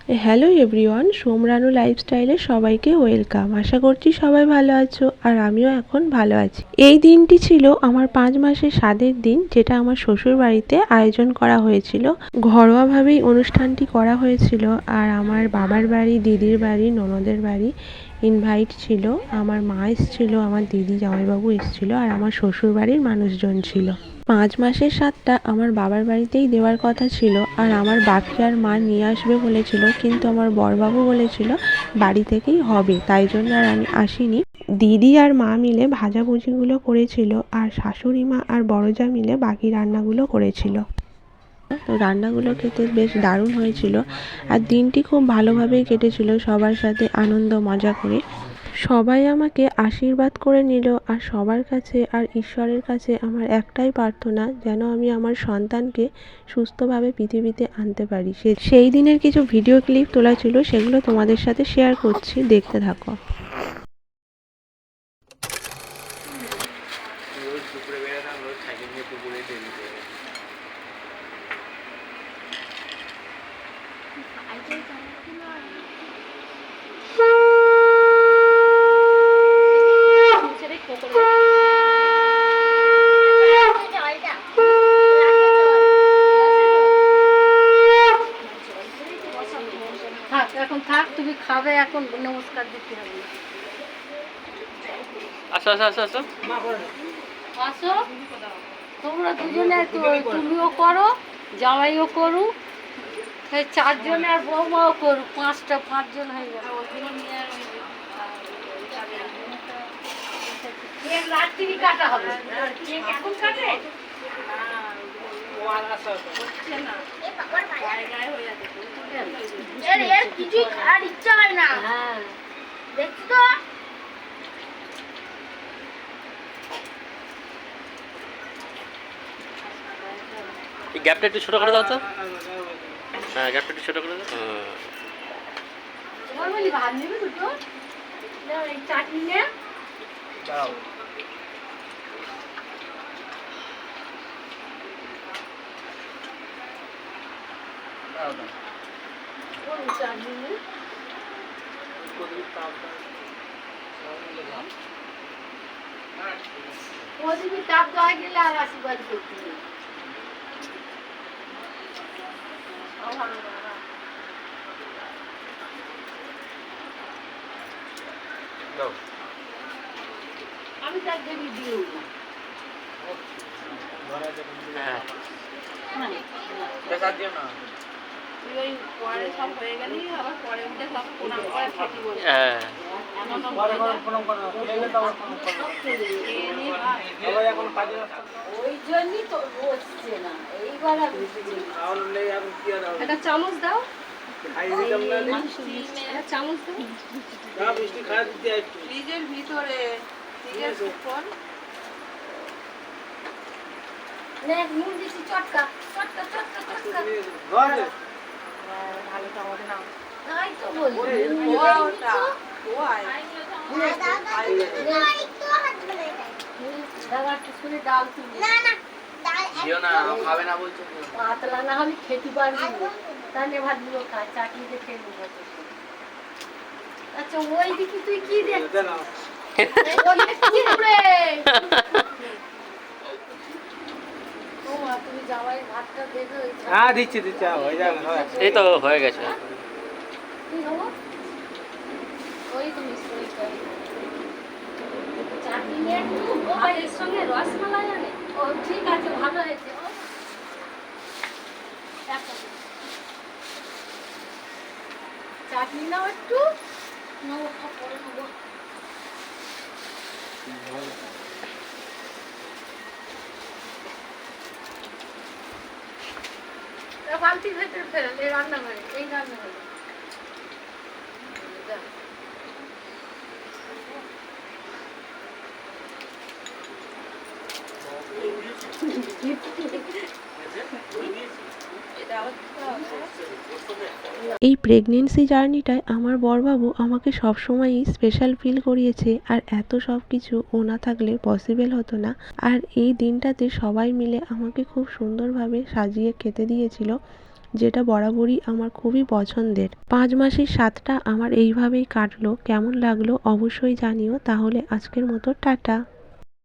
Hello everyone, সোমরানু লাইফস্টাইলে সবাইকে welcome. আশা করছি সবাই ভালো আছো, আর আমিও এখন ভালো আছি। এই দিনটি ছিল আমার 5 মাসের স্বাদের দিন, যেটা আমার শ্বশুর বাড়িতে আয়োজন করা হয়েছিল। ঘরোয়াভাবেই অনুষ্ঠানটি করা হয়েছিল, আর আমার বাবার বাড়ি, দিদির বাড়ি, ননদের বাড়ি ইনভাইট ছিল। আমার মা এসেছিল, আমার দিদি জামাইবাবু এসেছিল, আর আমার শ্বশুর বাড়ির মানুষজন ছিল। 5 মাসের স্বাদটা আমার বাবার বাড়িতেই দেওয়ার কথা ছিল, আর আমার বাপি আর মা নিয়ে আসবে বলেছিল, কিন্তু আমার বড়বাবু বলেছিল বাড়ি থেকেই হবে, তাই জন্য আর আমি আসিনি। দিদি আর মা মিলে ভাজাভুজিগুলো করেছিল, আর শাশুড়ি মা আর বড়জা মিলে বাকি রান্নাগুলো করেছিল। তো রান্নাগুলো খেতে বেশ দারুণ হয়েছিল, আর দিনটি খুব ভালোভাবেই কেটেছিল সবার সাথে আনন্দ মজা করে। সবাই আমাকে আশীর্বাদ করে নিল, আর সবার কাছে আর ঈশ্বরের কাছে আমার একটাই প্রার্থনা, যেন আমি আমার সন্তানকে সুস্থভাবে পৃথিবীতে আনতে পারি। সেই দিনের কিছু ভিডিও ক্লিপ তোলা ছিল, সেগুলো তোমাদের সাথে শেয়ার করছি, দেখতে থাকো। এখন থাক, তুমি খাবে, এখন নমস্কার দিতে হবে। আসো আসো আসো আসো আসো, তোমরা দুজনে, তুমিও করো, জামাইও করুক, সেই 4 জনে, আর বৌমাও করুক, 5 জন হয়ে যাবে। রাত্রি কাটা হবে, এখন কাটে কিছুই খাওয়ার ইচ্ছা হয় না। হ্যাঁ, দেখছি তো। এই গ্যাপটা একটু ছোট করে দাও তো। হ্যাঁ, গ্যাপটা একটু ছোট করে দাও। তোমার বলি ভাত নেবে দুটো, এই চাটনি নে দাও। ওদিকে তাপ দেওয়া গেলে আর আশীর্বাদ করতে নেই। আমি তার দেবী দিও হ্যাঁ, ওই পরে সব হয়ে গেলি, আবার পরে উঠে সব প্রণাম করে খেতে বলবো। হ্যাঁ, ওই জন্যই তো বসছে না, এইবার একটা চামচ দাও, চামচ দাও ফ্রিজের ভিতরে, নুন দিচ্ছি, চটকা চটকা চটকা চটকা। ভালো তো আমাদের নাম তাই তো বলি, ডাল তুলি পাতলা না হলে খেতে পারবি না, তাহলে ভাতগুলো খা, চাটনি দিয়ে খেয়ে নেবো। আচ্ছা, ওই দিকে তুই কি দেখছিস? তুমি জামাই ভাতটা দেবে? হ্যাঁ, দিচ্ছি হয়ে যাবে। এই তো হয়ে গেছে। কি হলো? ওই তো মিষ্টি চাটনি নিয়ে একটু ভাতের সঙ্গে রসমালাই আনে। ও ঠিক আছে, ভালো হয়েছে। চাটনি নাও একটু, পরে নেবো। বালতির ভেতরে ফেলেন, এই রান্নাঘরে, এই রান্নাঘরে। এই প্রেগনেন্সি জার্নিটায় আমার বড়বাবু আমাকে সবসময়ই স্পেশাল ফিল করিয়েছে, আর এত সব কিছু ও না থাকলে পসিবল হতো না। আর এই দিনটাতে সবাই মিলে আমাকে খুব সুন্দরভাবে সাজিয়ে খেতে দিয়েছিল। যেটা বরাবরই আমার খুবই পছন্দের। 5 মাসের স্বাদটা আমার এইভাবেই কাটলো। কেমন লাগলো অবশ্যই জানিও। তাহলে আজকের মতো টাটা।